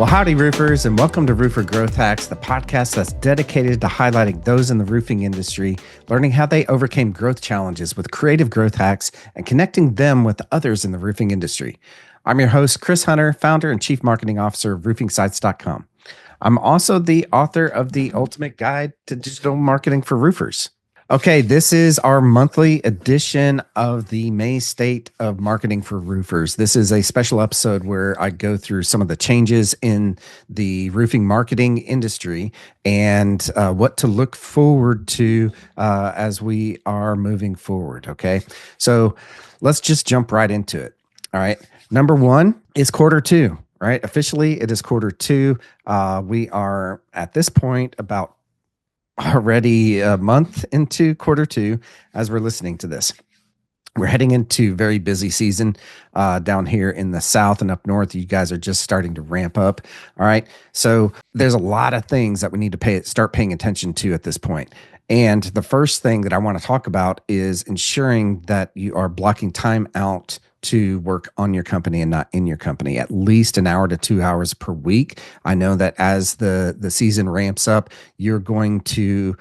Well, howdy, roofers, and welcome to Roofer Growth Hacks, the podcast that's dedicated to highlighting those in the roofing industry, learning how they overcame growth challenges with creative growth hacks, and connecting them with others in the roofing industry. I'm your host, Chris Hunter, founder and chief marketing officer of roofingsites.com. I'm also the author of the Ultimate Guide to Digital Marketing for Roofers. Okay, this is our monthly edition of the May State of Marketing for Roofers. This is a special episode where I go through some of the changes in the roofing marketing industry and what to look forward to as we are moving forward. Okay, so let's just jump right into it. All right, number one is quarter two. Right, officially it is quarter two. We are at this point about already a month into quarter two as we're listening to this. We're heading into very busy season down here in the South and up north. You guys are just starting to ramp up. All right. So there's a lot of things that we need to start paying attention to at this point. And the first thing that I want to talk about is ensuring that you are blocking time out to work on your company and not in your company, at least an hour to 2 hours per week. I know that as the season ramps up, you're going to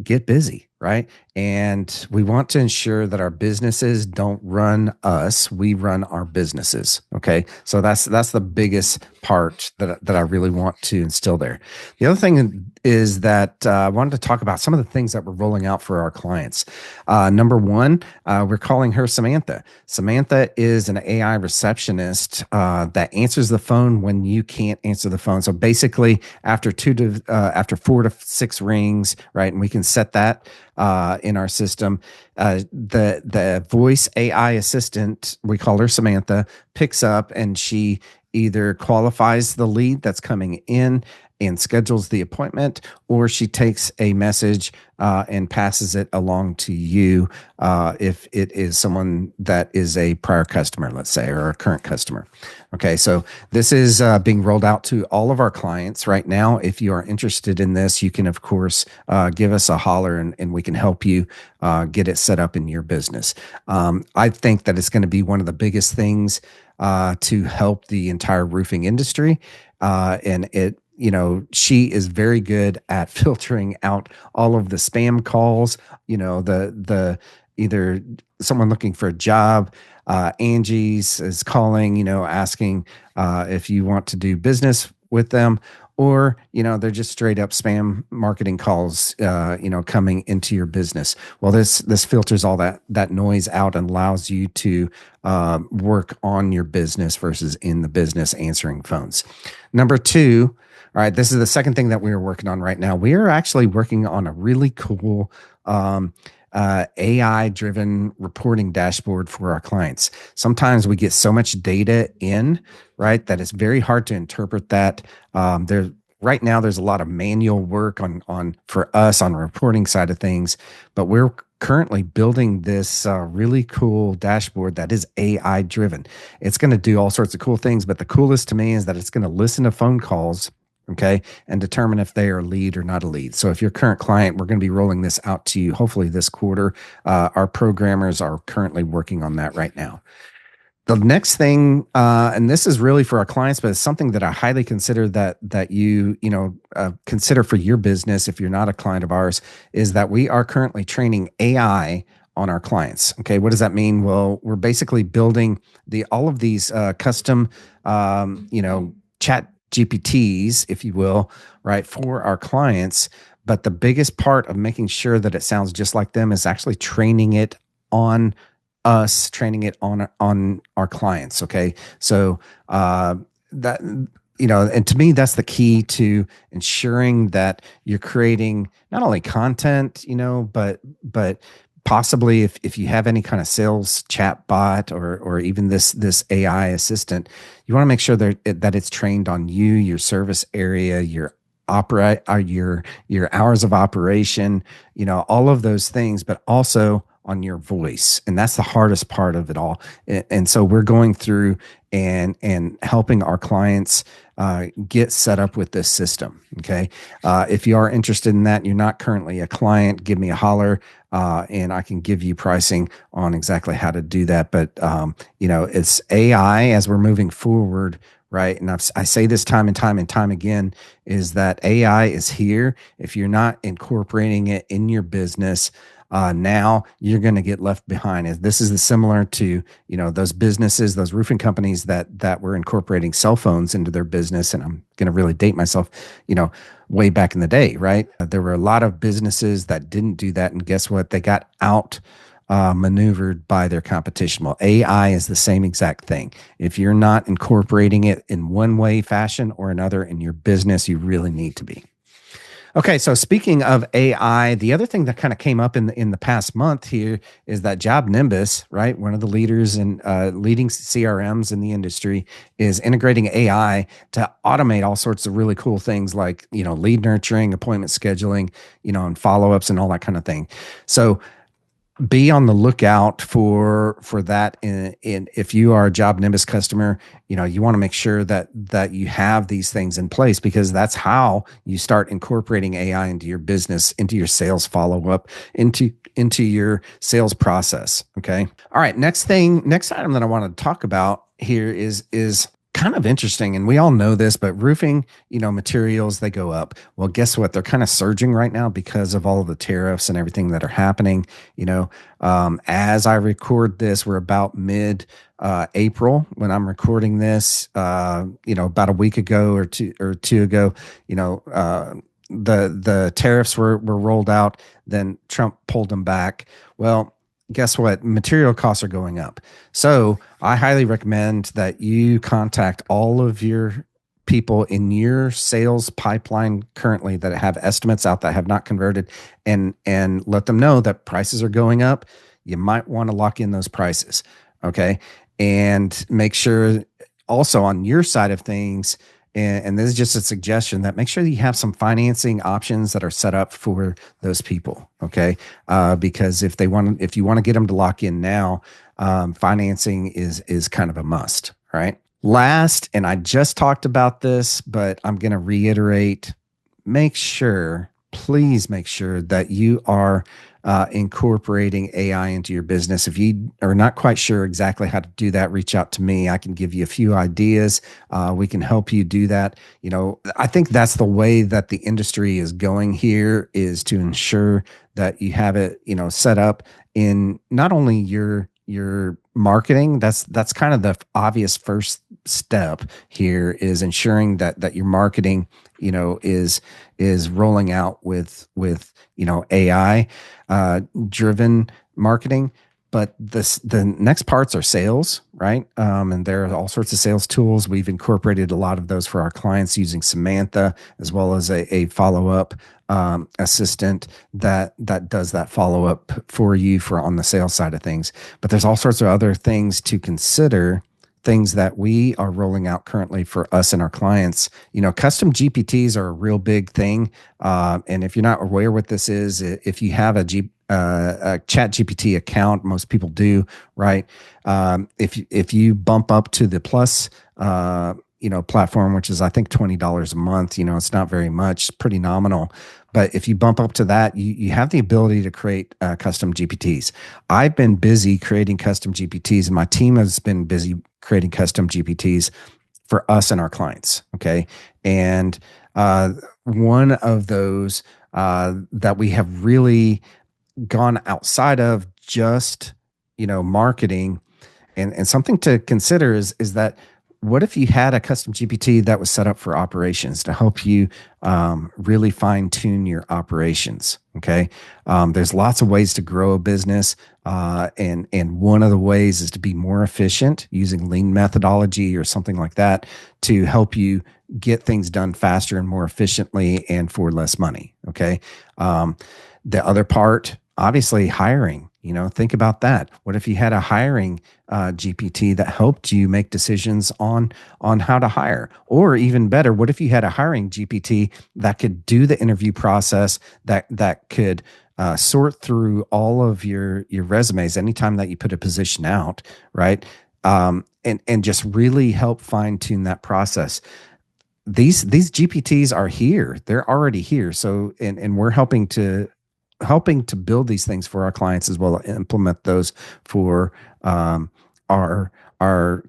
get busy, right? And we want to ensure that our businesses don't run us, we run our businesses. Okay. So that's the biggest part that I really want to instill there. The other thing is that I wanted to talk about some of the things that we're rolling out for our clients. Number one, we're calling her Samantha. Samantha is an AI receptionist that answers the phone when you can't answer the phone. So basically, after 4 to 6 rings, right, and we can set that in our system. The voice AI assistant, we call her Samantha, picks up and she either qualifies the lead that's coming in and schedules the appointment, or she takes a message and passes it along to you if it is someone that is a prior customer, let's say, or a current customer. Okay, so this is being rolled out to all of our clients right now. If you are interested in this, you can, of course, give us a holler and we can help you get it set up in your business. I think that it's going to be one of the biggest things to help the entire roofing industry. And she is very good at filtering out all of the spam calls, the either someone looking for a job, Angie's is calling, asking if you want to do business with them, or, they're just straight up spam marketing calls, coming into your business. Well, this filters all that noise out and allows you to work on your business versus in the business answering phones. Number two, all right, this is the second thing that we are working on right now. We are actually working on a really cool AI-driven reporting dashboard for our clients. Sometimes we get so much data in, right, that it's very hard to interpret that. Right now, there's a lot of manual work on for us on the reporting side of things, but we're currently building this really cool dashboard that is AI driven. It's going to do all sorts of cool things, but the coolest to me is that it's going to listen to phone calls, okay, and determine if they are a lead or not a lead. So if you're a current client, we're going to be rolling this out to you hopefully this quarter. Our programmers are currently working on that right now. The next thing, and this is really for our clients, but it's something that I highly consider that you consider for your business if you're not a client of ours, is that we are currently training AI on our clients. Okay, what does that mean? Well, we're basically building all of these custom, chat GPTs, if you will, right, for our clients. But the biggest part of making sure that it sounds just like them is actually training it on us, training it on our clients. Okay, so that and to me, that's the key to ensuring that you're creating not only content, but possibly if you have any kind of sales chat bot or even this AI assistant, you want to make sure that it's trained on you, your service area, your hours of operation, all of those things, but also on your voice. And that's the hardest part of it all. And so we're going through and helping our clients get set up with this system. Okay. If you are interested in that, and you're not currently a client, give me a holler, and I can give you pricing on exactly how to do that. But, it's AI as we're moving forward. right? And I say this time and time and time again is that AI is here. If you're not incorporating it in your business, now you're going to get left behind. This is similar to those businesses, those roofing companies that were incorporating cell phones into their business. And I'm going to really date myself, way back in the day, right? There were a lot of businesses that didn't do that, and guess what? They got out maneuvered by their competition. Well, AI is the same exact thing. If you're not incorporating it in one way, fashion, or another in your business, you really need to be. Okay, so speaking of AI, the other thing that kind of came up in the past month here is that Job Nimbus, right? One of the leaders in leading CRMs in the industry is integrating AI to automate all sorts of really cool things like lead nurturing, appointment scheduling, and follow ups and all that kind of thing. So be on the lookout for that in if you are a Job Nimbus customer, you want to make sure that you have these things in place, because that's how you start incorporating AI into your business, into your sales follow-up, into your sales process. Okay. All right. Next item that I want to talk about here is kind of interesting, and we all know this, but roofing, materials, they go up. Well, guess what? They're kind of surging right now because of all of the tariffs and everything that are happening. As I record this, we're about mid April when I'm recording this. About a week ago or two ago, the tariffs were rolled out. Then Trump pulled them back. Well, guess what? Material costs are going up. So I highly recommend that you contact all of your people in your sales pipeline currently that have estimates out that have not converted, and let them know that prices are going up. You might want to lock in those prices. Okay. And make sure also on your side of things, and this is just a suggestion, that make sure that you have some financing options that are set up for those people. Okay. Because if you want to get them to lock in now, financing is kind of a must. Right. Last, and I just talked about this, but I'm going to reiterate, please make sure that you are incorporating AI into your business. If you are not quite sure exactly how to do that, reach out to me. I can give you a few ideas. We can help you do that. I think that's the way that the industry is going here, is to ensure that you have it, set up in not only your marketing. That's kind of the obvious first step here, is ensuring that your marketing, is rolling out with AI driven marketing. But the next parts are sales, right? And there are all sorts of sales tools. We've incorporated a lot of those for our clients using Samantha, as well as a follow-up assistant that does that follow-up for you on the sales side of things. But there's all sorts of other things to consider, things that we are rolling out currently for us and our clients. Custom GPTs are a real big thing. And if you're not aware what this is, if you have a Chat GPT account, most people do, right? If you bump up to the plus, platform, which is I think $20 a month, it's not very much, pretty nominal. But if you bump up to that, you have the ability to create custom GPTs. I've been busy creating custom GPTs, and my team has been busy creating custom GPTs for us and our clients. Okay. And one of those that we have really gone outside of just, marketing, and something to consider is that, what if you had a custom GPT that was set up for operations to help you really fine tune your operations? Okay. There's lots of ways to grow a business. And one of the ways is to be more efficient using lean methodology or something like that to help you get things done faster and more efficiently and for less money. Okay. The other part, obviously, hiring. Think about that. What if you had a hiring GPT that helped you make decisions on how to hire? Or even better, what if you had a hiring GPT that could do the interview process, that could sort through all of your resumes anytime that you put a position out, right? And just really help fine tune that process. These GPTs are here. They're already here. So, and we're helping to build these things for our clients as well, implement those for our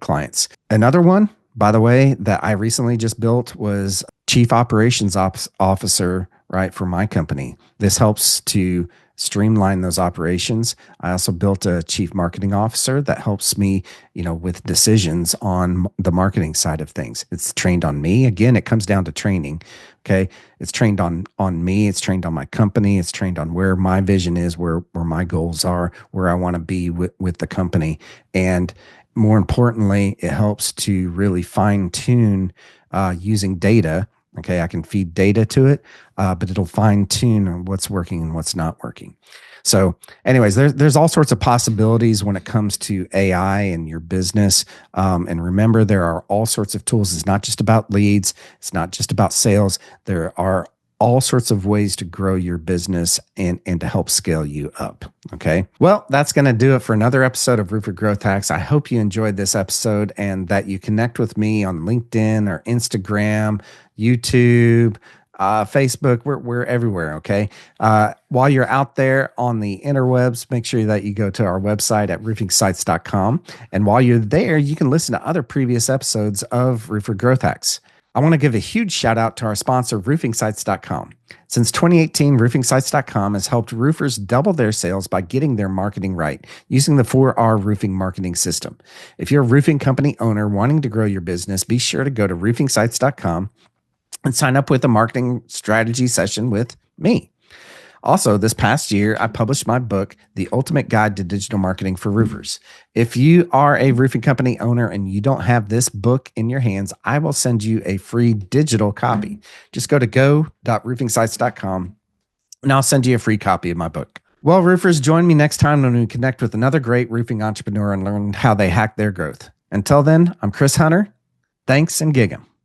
clients. Another one, by the way, that I recently just built was chief operations officer, right, for my company. This helps to streamline those operations. I also built a chief marketing officer that helps me, with decisions on the marketing side of things. It's trained on me. Again, it comes down to training. Okay. It's trained on me. It's trained on my company. It's trained on where my vision is, where my goals are, where I want to be with the company. And more importantly, it helps to really fine tune using data. Okay, I can feed data to it, but it'll fine tune what's working and what's not working. So, anyways, there's all sorts of possibilities when it comes to AI and your business. And remember, there are all sorts of tools. It's not just about leads. It's not just about sales. There are all sorts of ways to grow your business and to help scale you up. Okay. Well, that's going to do it for another episode of Roofer Growth Hacks. I hope you enjoyed this episode and that you connect with me on LinkedIn or Instagram, YouTube, Facebook. We're everywhere. Okay. While you're out there on the interwebs, make sure that you go to our website at roofingsites.com. And while you're there, you can listen to other previous episodes of Roofer Growth Hacks. I want to give a huge shout out to our sponsor, roofingsites.com. Since 2018, roofingsites.com has helped roofers double their sales by getting their marketing right using the 4R roofing marketing system. If you're a roofing company owner wanting to grow your business, be sure to go to roofingsites.com and sign up with a marketing strategy session with me. Also, this past year, I published my book, The Ultimate Guide to Digital Marketing for Roofers. If you are a roofing company owner and you don't have this book in your hands, I will send you a free digital copy. Just go to go.roofingsites.com and I'll send you a free copy of my book. Well, roofers, join me next time when we connect with another great roofing entrepreneur and learn how they hack their growth. Until then, I'm Chris Hunter. Thanks and gig 'em.